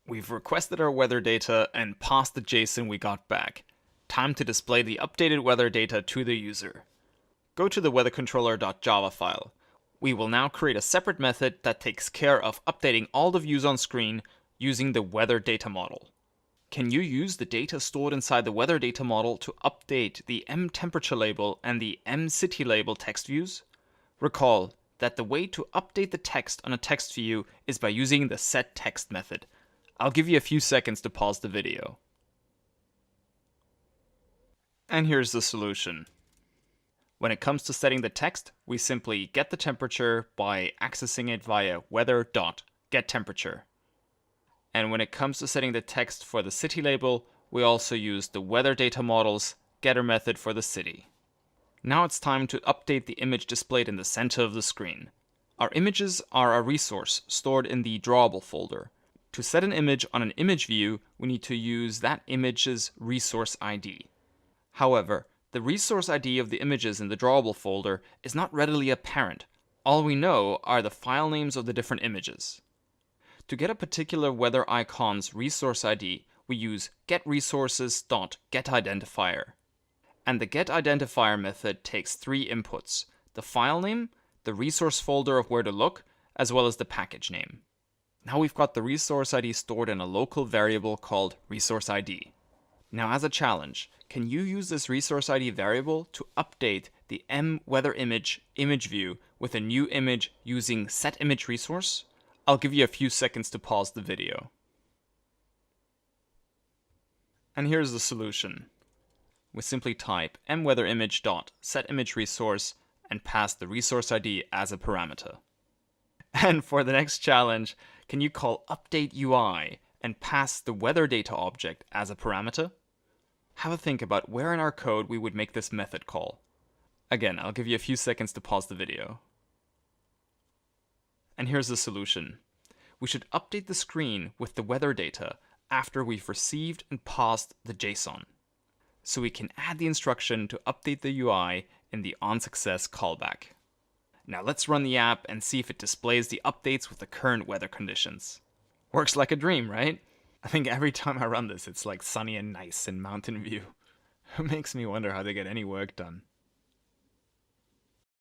We've requested our weather data and passed the JSON we got back. Time to display the updated weather data to the user. Go to the weathercontroller.java file. We will now create a separate method that takes care of updating all the views on screen using the weather data model. Can you use the data stored inside the weather data model to update the mTemperature label and the mCity label text views? Recall that the way to update the text on a text view is by using the setText method. I'll give you a few seconds to pause the video. And here's the solution. When it comes to setting the text, we simply get the temperature by accessing it via weather.getTemperature. And when it comes to setting the text for the city label, we also use the weather data model's getter method for the city. Now it's time to update the image displayed in the center of the screen. Our images are a resource stored in the drawable folder. To set an image on an image view, we need to use that image's resource ID. However, the resource ID of the images in the drawable folder is not readily apparent. All we know are the file names of the different images. To get a particular weather icon's resource ID, we use getResources.getIdentifier. And the getIdentifier method takes three inputs: the file name, the resource folder of where to look, as well as the package name. Now we've got the resource ID stored in a local variable called resource ID. Now as a challenge, can you use this resource ID variable to update the mWeatherImage image view with a new image using setImageResource? I'll give you a few seconds to pause the video. And here's the solution. We simply type mWeatherImage.setImageResource and pass the resource ID as a parameter. And for the next challenge, can you call updateUI and pass the weather data object as a parameter? Have a think about where in our code we would make this method call. Again, I'll give you a few seconds to pause the video. And here's the solution. We should update the screen with the weather data after we've received and passed the JSON. So we can add the instruction to update the UI in the onSuccess callback. Now let's run the app and see if it displays the updates with the current weather conditions. Works like a dream, right? I think every time I run this, it's like sunny and nice in Mountain View. It makes me wonder how they get any work done.